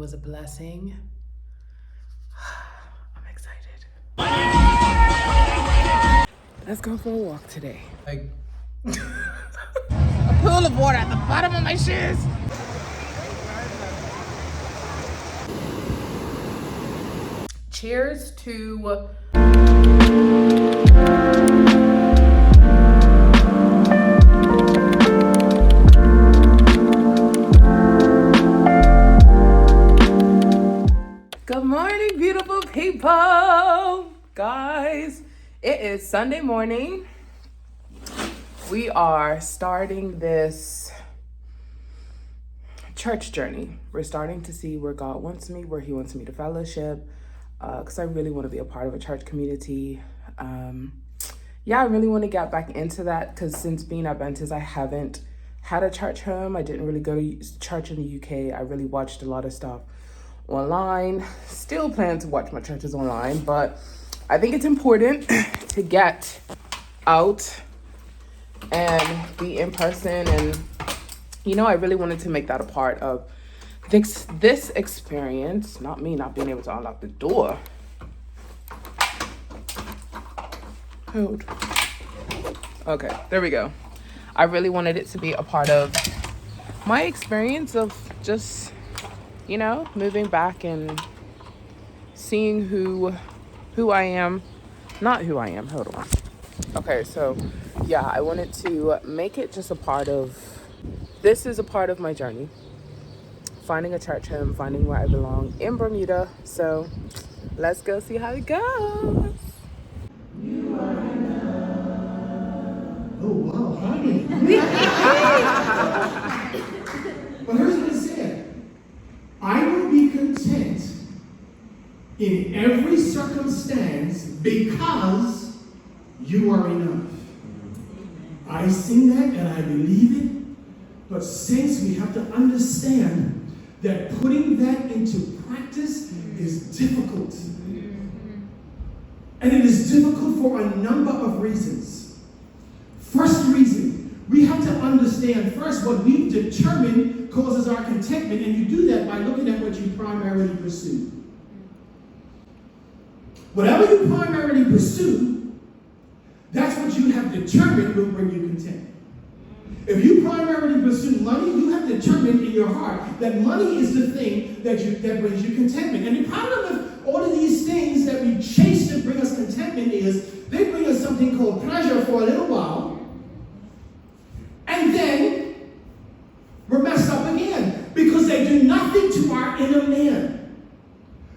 was a blessing. I'm excited. Let's go for a walk today. A pool of water at the bottom of my shoes. Cheers to good morning, beautiful people. Guys, it is Sunday morning. We are starting this church journey. We're starting to see where God wants me, where he wants me to fellowship, because I really want to be a part of a church community. I really want to get back into that, because since being Adventist, I haven't had a church home. I didn't really go to church in the UK. I really watched a lot of stuff online. Still plan to watch my churches online, but I think it's important to get out and be in person. And I really wanted to make that a part of this experience, not me not being able to unlock the door. Hold. Okay, there we go. I really wanted it to be a part of my experience of just moving back and seeing who I am, not who I am. Hold on. Okay, so I wanted to make it just a part of, this is a part of my journey, finding a church home, finding where I belong in Bermuda. So let's go see how it goes. You are enough. Oh wow, honey. But here's what it said: I will be content in every circumstance because you are enough. I sing that and I believe it, but saints, we have to understand that putting that into practice is difficult. And it is difficult for a number of reasons. First reason, we have to understand first what we've determined causes our contentment, and you do that by looking at what you primarily pursue. Whatever you primarily pursue, that's what you have determined will bring you contentment. If you primarily pursue money, you have determined in your heart that money is the thing that brings you contentment. And the problem with all of these things that we chase to bring us contentment is they bring us something called pleasure for a little while, and then we're messed up again because they do nothing to our inner man.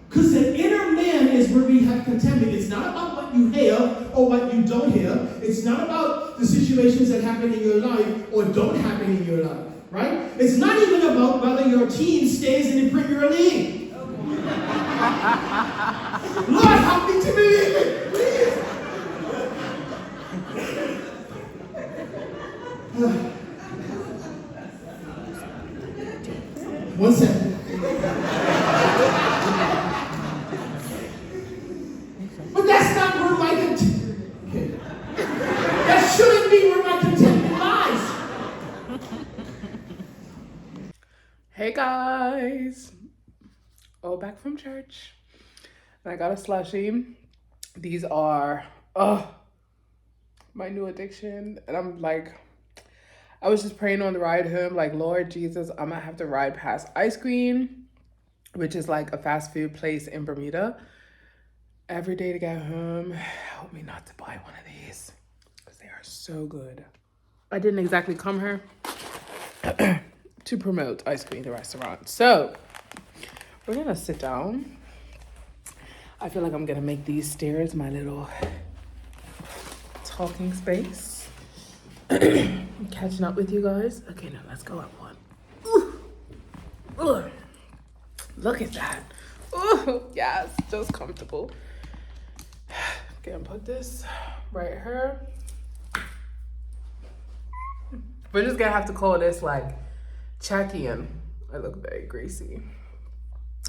Because the inner man is where we have contentment. It's not about what you have or what you don't have. It's not about the situations that happen in your life or don't happen in your life, right? It's not even about whether your team stays in the Premier League. Lord, help me to believe it, please. One second. But that's not where my contentment. Okay. That shouldn't be where my contentment lies. Hey guys, back from church. I got a slushie. These are my new addiction, and I'm like, I was just praying on the ride home, like, Lord Jesus, I'm gonna have to ride past Ice Cream, which is like a fast food place in Bermuda, every day to get home. Help me not to buy one of these because they are so good. I didn't exactly come here to promote Ice Cream, the restaurant. So we're gonna sit down. I feel like I'm gonna make these stairs my little talking space. Catching up with you guys. Okay, now let's go up one. Ooh. Ooh. Look at that. Oh, yes, just comfortable. Okay, and put this right here. We're just gonna have to call this like check-in. I look very greasy.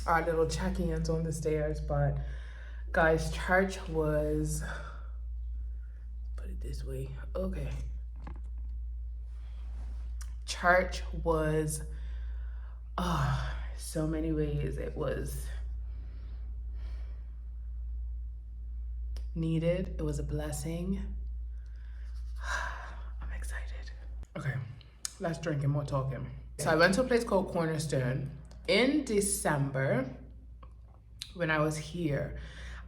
Our little check-ins on the stairs, but guys, church was, put it this way, okay. Church was so many ways it was needed. It was a blessing. I'm excited. Okay, less drinking, more talking. So I went to a place called Cornerstone in December when I was here.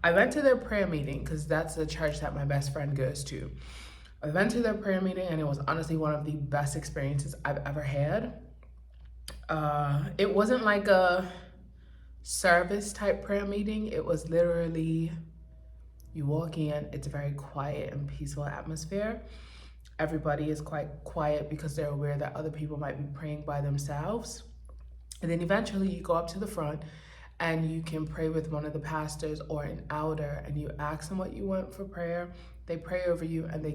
I went to their prayer meeting because that's the church that my best friend goes to. I went to their prayer meeting and it was honestly one of the best experiences I've ever had. It wasn't like a service type prayer meeting. It was literally, you walk in, it's a very quiet and peaceful atmosphere. Everybody is quite quiet because they're aware that other people might be praying by themselves. And then eventually you go up to the front and you can pray with one of the pastors or an elder, and you ask them what you want for prayer. They pray over you, and they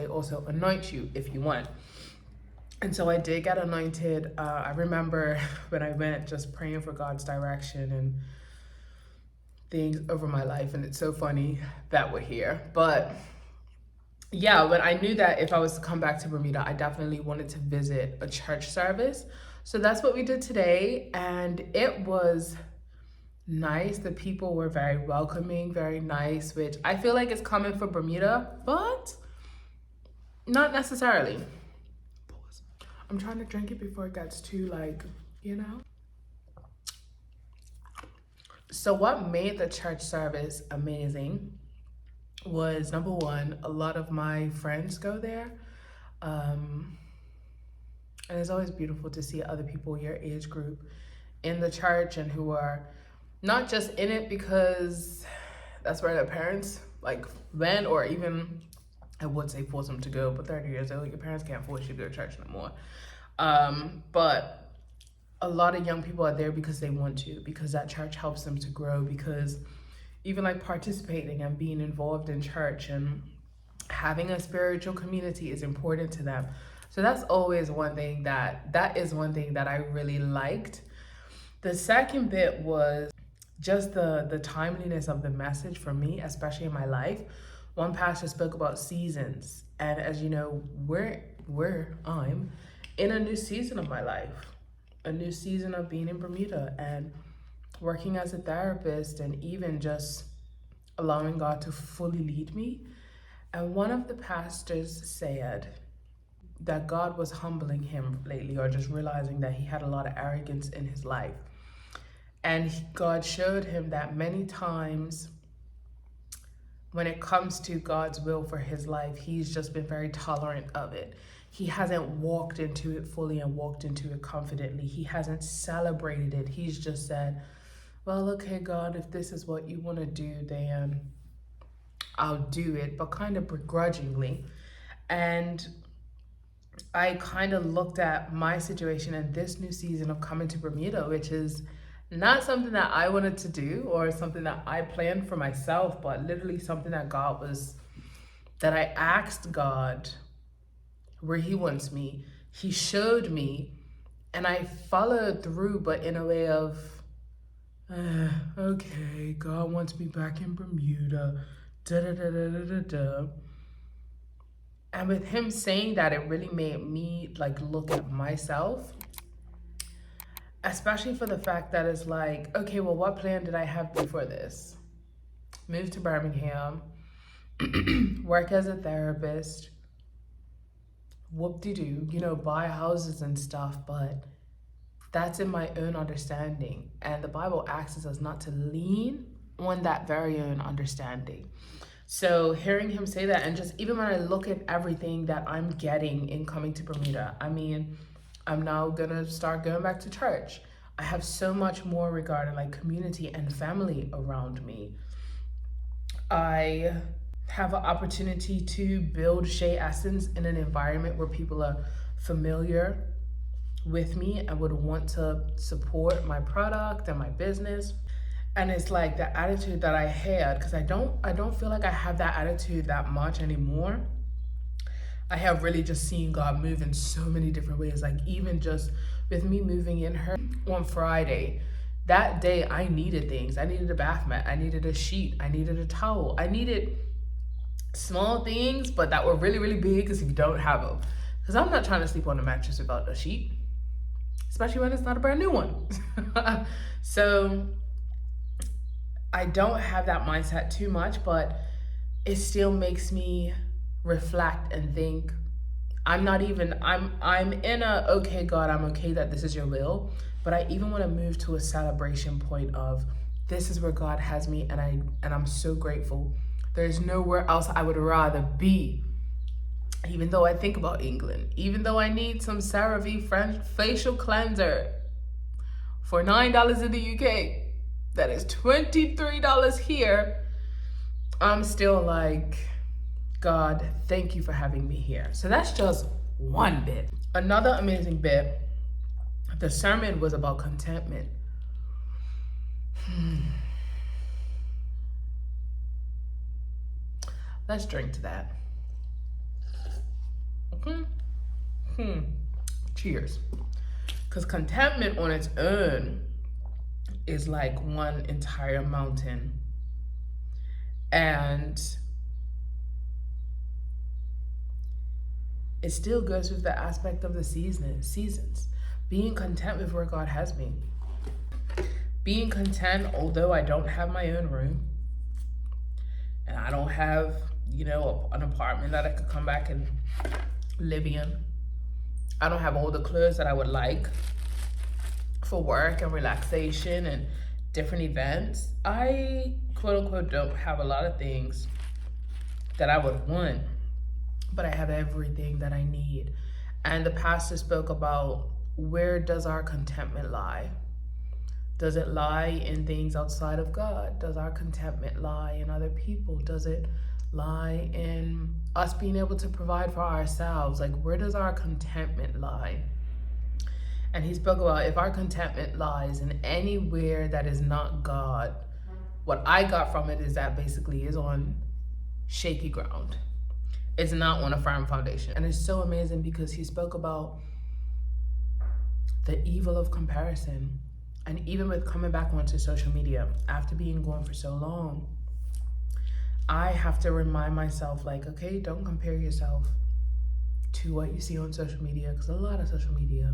also anoint you if you want. And so I did get anointed. I remember when I went just praying for God's direction and things over my life, and it's so funny that we're here. But yeah, but I knew that if I was to come back to Bermuda, I definitely wanted to visit a church service. So that's what we did today, and it was nice. The people were very welcoming, very nice, which I feel like is common for Bermuda, but not necessarily. I'm trying to drink it before it gets too So what made the church service amazing was, number one, a lot of my friends go there. And it's always beautiful to see other people your age group in the church and who are not just in it because that's where their parents went, or even, I would say force them to go, but 30 years old, your parents can't force you to go to church no more. But a lot of young people are there because they want to, because that church helps them to grow, because even participating and being involved in church and having a spiritual community is important to them. So that's always one thing that is one thing that I really liked. The second bit was just the timeliness of the message for me, especially in my life. One pastor spoke about seasons, and as you know, I'm in a new season of my life, a new season of being in Bermuda and working as a therapist, and even just allowing God to fully lead me. And one of the pastors said that God was humbling him lately, or just realizing that he had a lot of arrogance in his life. And God showed him that many times when it comes to God's will for his life, he's just been very tolerant of it. He hasn't walked into it fully and walked into it confidently. He hasn't celebrated it. He's just said, well, okay, God, if this is what you want to do, then I'll do it, but kind of begrudgingly. And I kind of looked at my situation in this new season of coming to Bermuda, which is not something that I wanted to do or something that I planned for myself, but literally something that that I asked God where he wants me. He showed me, and I followed through, but in a way of, okay, God wants me back in Bermuda, da-da-da-da-da-da-da. And with him saying that, it really made me look at myself, especially for the fact that it's okay, well, what plan did I have before this? Move to Birmingham, work as a therapist, whoop-de-doo, buy houses and stuff, but that's in my own understanding. And the Bible asks us not to lean on that very own understanding. So hearing him say that, and just even when I look at everything that I'm getting in coming to Bermuda, I mean, I'm now gonna start going back to church. I have so much more regarding community and family around me. I have an opportunity to build Shea Essence in an environment where people are familiar with me and would want to support my product and my business. And it's the attitude that I had, because I don't feel like I have that attitude that much anymore. I have really just seen God move in so many different ways. Even just with me moving in her on Friday, that day I needed things. I needed a bath mat, I needed a sheet, I needed a towel. I needed small things, but that were really, really big, because if you don't have them. Because I'm not trying to sleep on a mattress without a sheet. especially when it's not a brand new one. So I don't have that mindset too much, but it still makes me reflect and think I'm in a, okay, God, I'm okay that this is your will, but I even want to move to a celebration point of this is where God has me, and I'm so grateful. There's nowhere else I would rather be. Even though I think about England, even though I need some CeraVe French facial cleanser for $9 in the UK, that is $23 here, I'm still like, God, thank you for having me here. So that's just one bit. Another amazing bit, the sermon was about contentment. Let's drink to that. Cheers. Because contentment on its own is like one entire mountain. And it still goes with the aspect of the seasons. Being content with where God has me. Being content, although I don't have my own room, and I don't have, an apartment that I could come back and live in. I don't have all the clothes that I would like for work and relaxation and different events. I, quote unquote, don't have a lot of things that I would want, but I have everything that I need. And the pastor spoke about, where does our contentment lie? Does it lie in things outside of God? Does our contentment lie in other people? Does it lie in us being able to provide for ourselves? Like, where does our contentment lie? And he spoke about, if our contentment lies in anywhere that is not God, what I got from it is that basically is on shaky ground. It's not on a firm foundation. And it's so amazing because he spoke about the evil of comparison. And even with coming back onto social media, after being gone for so long, I have to remind myself, like, okay, don't compare yourself to what you see on social media, because a lot of social media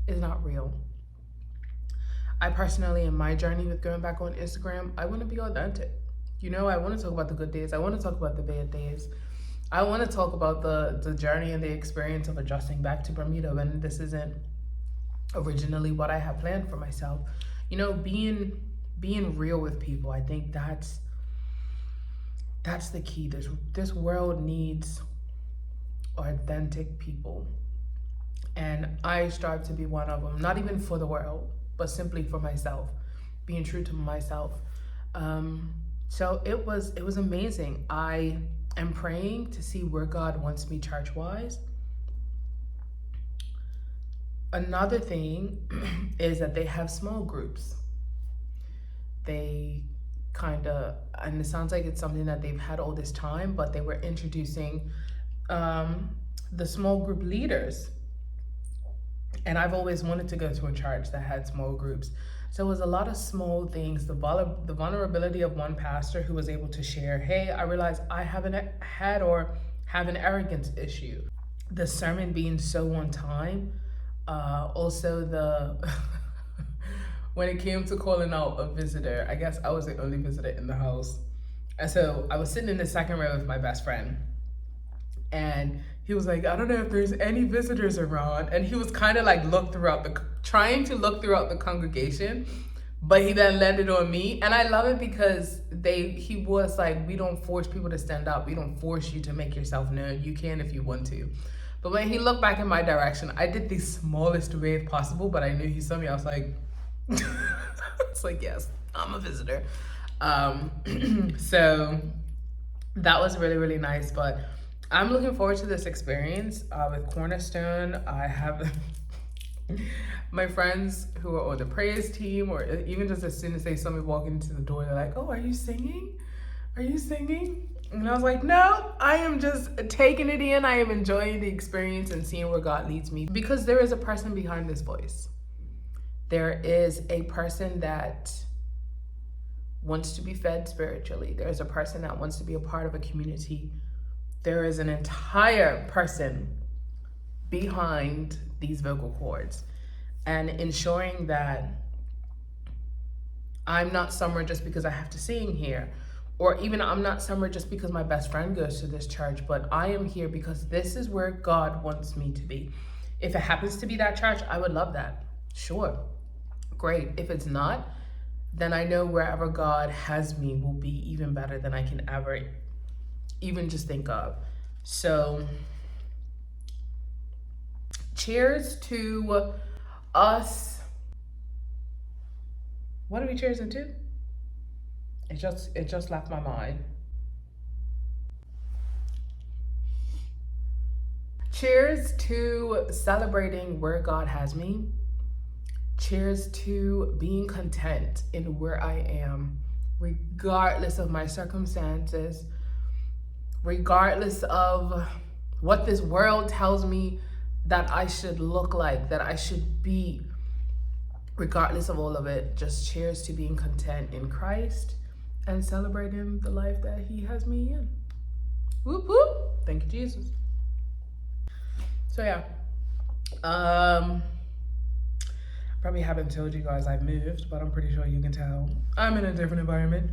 is not real. I personally, in my journey with going back on Instagram, I want to be authentic. I want to talk about the good days. I want to talk about the bad days. I want to talk about the journey and the experience of adjusting back to Bermuda when this isn't originally what I had planned for myself. Being real with people. I think that's the key. This world needs authentic people. And I strive to be one of them, not even for the world, but simply for myself, being true to myself. So it was amazing. I am praying to see where God wants me church-wise. Another thing is that they have small groups. They and it sounds like it's something that they've had all this time, but they were introducing the small group leaders. And I've always wanted to go to a church that had small groups. So it was a lot of small things. The vulnerability of one pastor who was able to share, hey, I realized I haven't had or have an arrogance issue. The sermon being so on time. Also when it came to calling out a visitor, I guess I was the only visitor in the house. And so I was sitting in the second row with my best friend. And he was like, I don't know if there's any visitors around. And he was kind of like trying to look throughout the congregation, but he then landed on me. And I love it because he was like, we don't force people to stand up. We don't force you to make yourself known. You can if you want to. But when he looked back in my direction, I did the smallest wave possible, but I knew he saw me. I was like, it's like, yes, I'm a visitor. So that was really, really nice. But I'm looking forward to this experience with Cornerstone. I have my friends who are on the praise team, or even just as soon as they saw me walk into the door, they're like, oh, are you singing? Are you singing? And I was like, no, I am just taking it in. I am enjoying the experience and seeing where God leads me, because there is a person behind this voice. There is a person that wants to be fed spiritually. There's a person that wants to be a part of a community. There is an entire person behind these vocal cords. and ensuring that I'm not somewhere just because I have to sing here, or even I'm not somewhere just because my best friend goes to this church, but I am here because this is where God wants me to be. If it happens to be that church, I would love that. Sure, great. If it's not, then I know wherever God has me will be even better than I can ever even just think of. So, cheers to us. What are we cheersing to? It just left my mind. Cheers to celebrating where God has me. Cheers to being content in where I am, regardless of my circumstances, regardless of what this world tells me that I should look like, that I should be. Regardless of all of it, just cheers to being content in Christ and celebrating the life that He has me in. Whoop whoop. Thank you, Jesus. So yeah, probably haven't told you guys I moved, but I'm pretty sure you can tell I'm in a different environment.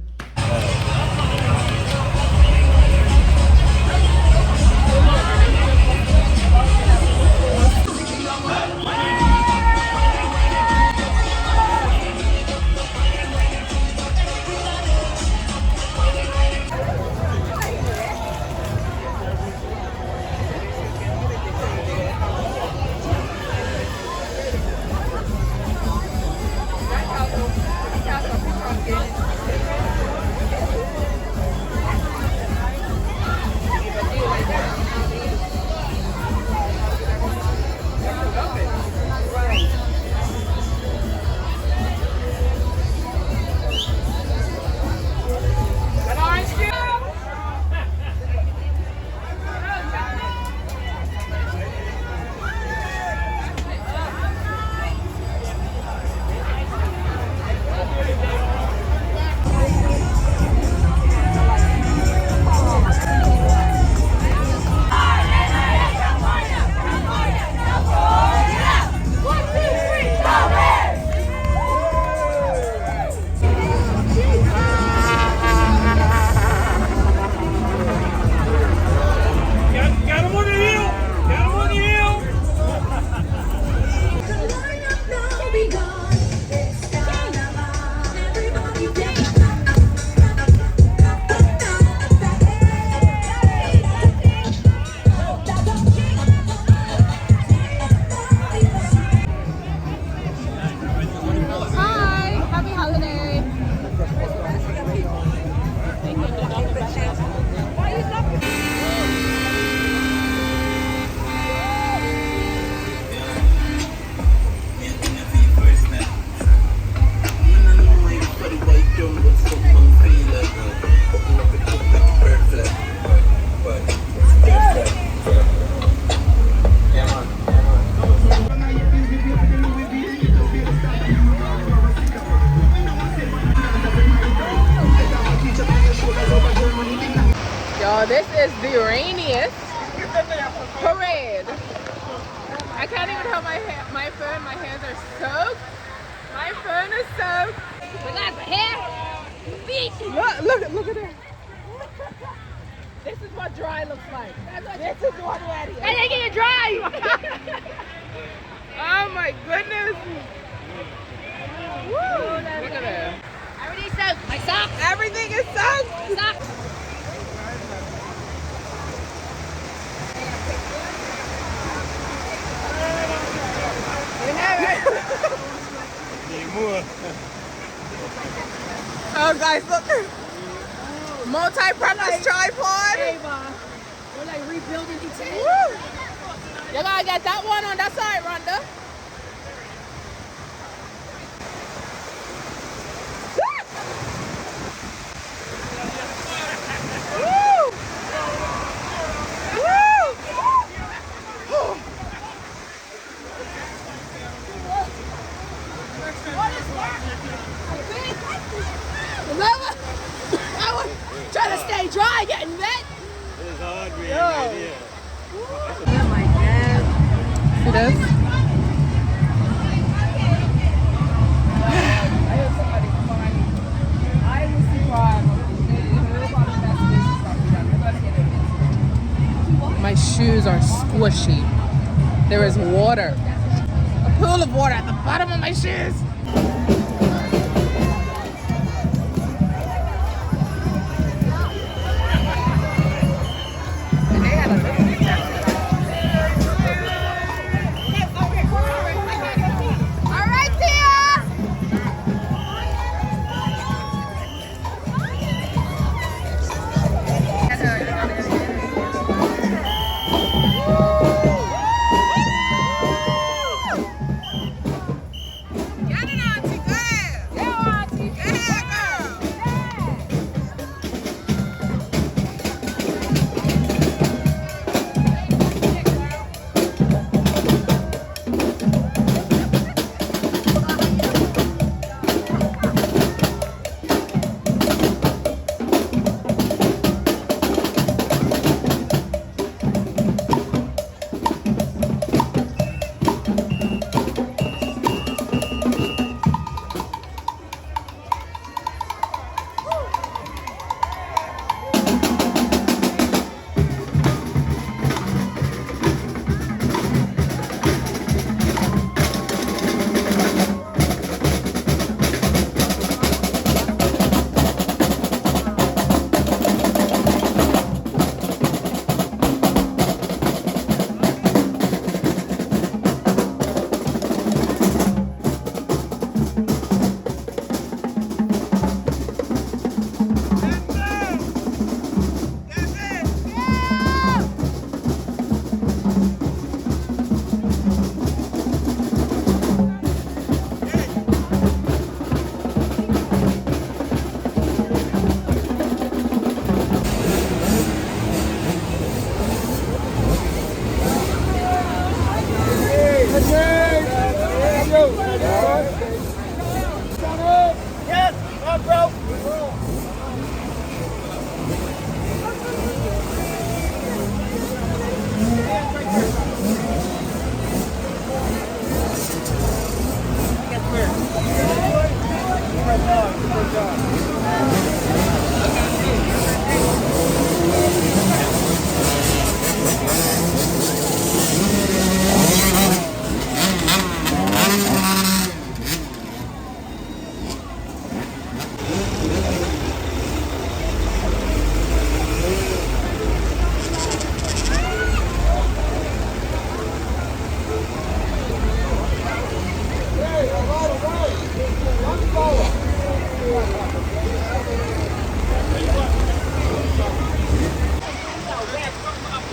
Y'all, this is the rainiest parade. I can't even hold my phone. My hands are soaked. My phone is soaked. We got the hair, feet. Look at that. This is what dry looks like. This is what wet is. And they get it dry. Oh my goodness. Woo. Look at that. Everything's soaked. My socks. Everything is soaked. Socks. Oh guys, look. Multi-purpose tripod. Hey, Ma. We're like rebuilding the tent. Woo. You gotta get that one on that side, Rhonda. Woo. Woo. Remember? I was trying to stay dry, getting wet. It is hard, man. Oh my God. See this? shoes are squishy. There is water, a pool of water at the bottom of my shoes. All right, Tia. Get it, Auntie. Go ahead. Yeah, Auntie. Go ahead, girl.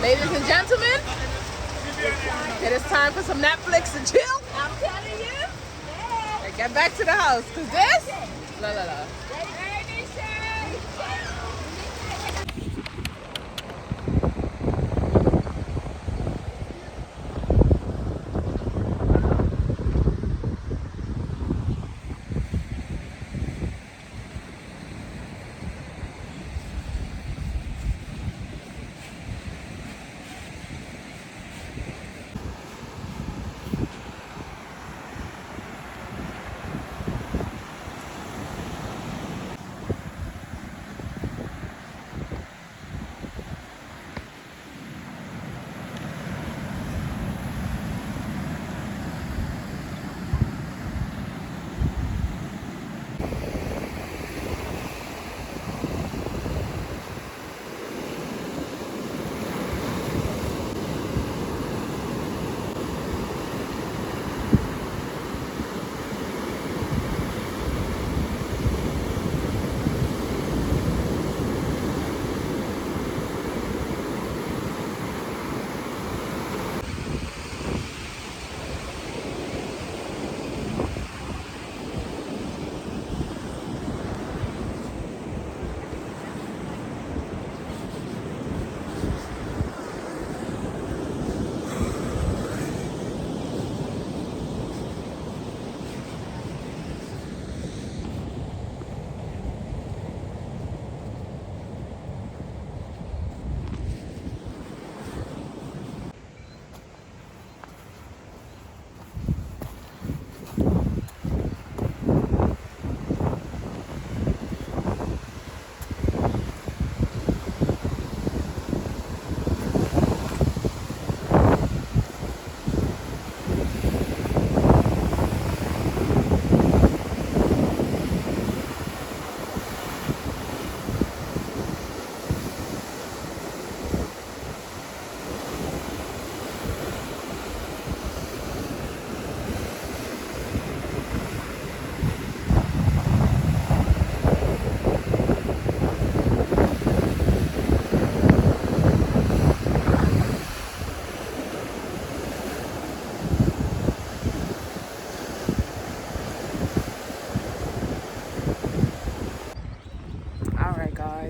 Ladies and gentlemen, it is time for some Netflix and chill. I'm telling you. And get back to the house, cause this, la la la.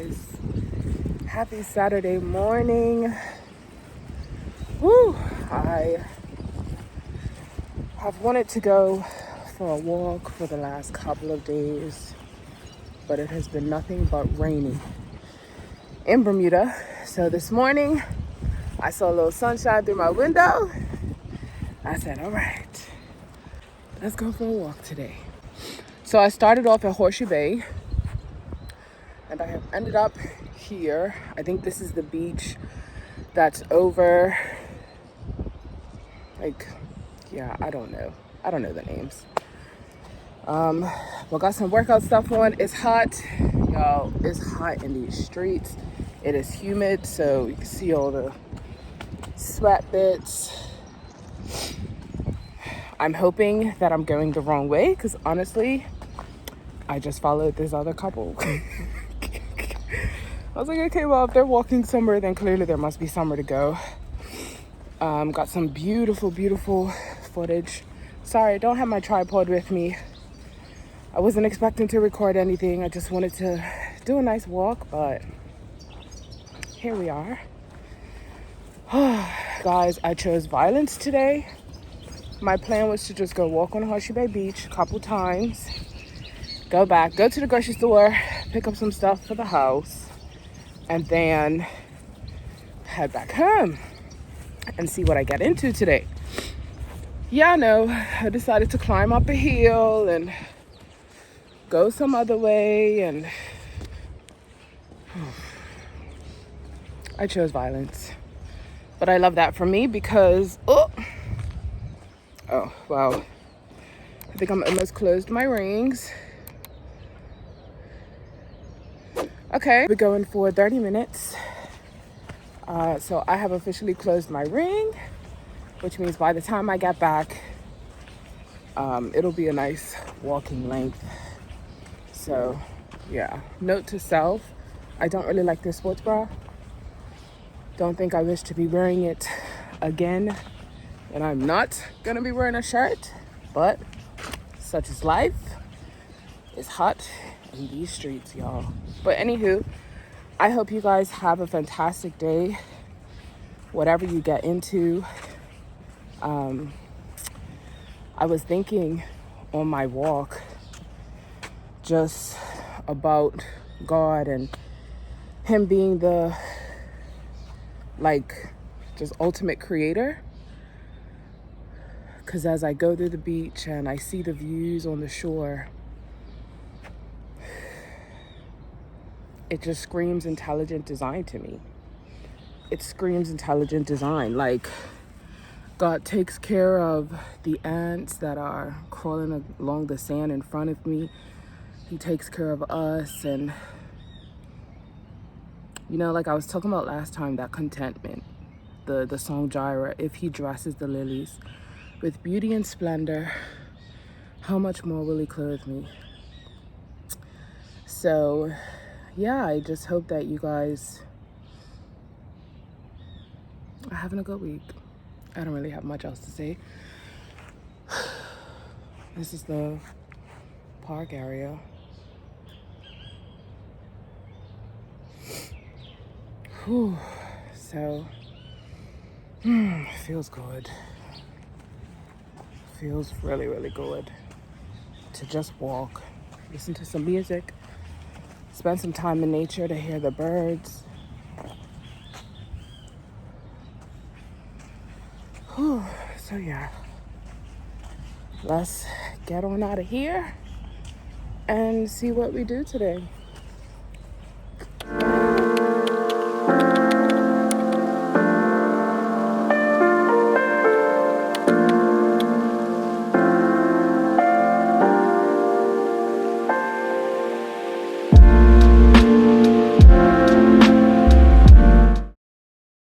guys. Happy Saturday morning. Woo! I have wanted to go for a walk for the last couple of days, but it has been nothing but rainy in Bermuda. So this morning, I saw a little sunshine through my window. I said, all right, let's go for a walk today. So I started off at Horseshoe Bay, and I have ended up here. I think this is the beach that's over, like, yeah, I don't know the names. We got some workout stuff on. It's hot, y'all. It's hot in these streets. It is humid, so you can see all the sweat bits. I'm hoping that I'm going the wrong way, because honestly, I just followed this other couple. I was like, okay, well, if they're walking somewhere, then clearly there must be somewhere to go. Got some beautiful, beautiful footage. Sorry, I don't have my tripod with me. I wasn't expecting to record anything. I just wanted to do a nice walk, but here we are. Guys, I chose violence today. My plan was to just go walk on Horseshoe Bay Beach a couple times, go back, go to the grocery store, pick up some stuff for the house, and then head back home and see what I get into today. Yeah, no, I decided to climb up a hill and go some other way, and I chose violence. But I love that for me because, oh, wow. I think I'm almost closed my rings. Okay, we're going for 30 minutes. So I have officially closed my ring, which means by the time I get back, it'll be a nice walking length. So yeah, note to self, I don't really like this sports bra. Don't think I wish to be wearing it again. And I'm not gonna be wearing a shirt, but such is life. It's hot in these streets, y'all. But anywho, I hope you guys have a fantastic day, whatever you get into. I was thinking on my walk just about God and him being the, like, just ultimate creator. Because as I go through the beach and I see the views on the shore, it just screams intelligent design to me. It screams intelligent design. Like, God takes care of the ants that are crawling along the sand in front of me. He takes care of us. And, you know, like I was talking about last time, that contentment, the song Jireh, if he dresses the lilies with beauty and splendor, how much more will he clothe me? So, yeah, I just hope that you guys are having a good week. I don't really have much else to say. This is the park area. Whew. So, feels good. Feels really, really good to just walk, listen to some music, spend some time in nature to hear the birds. Whew. So yeah, let's get on out of here and see what we do today.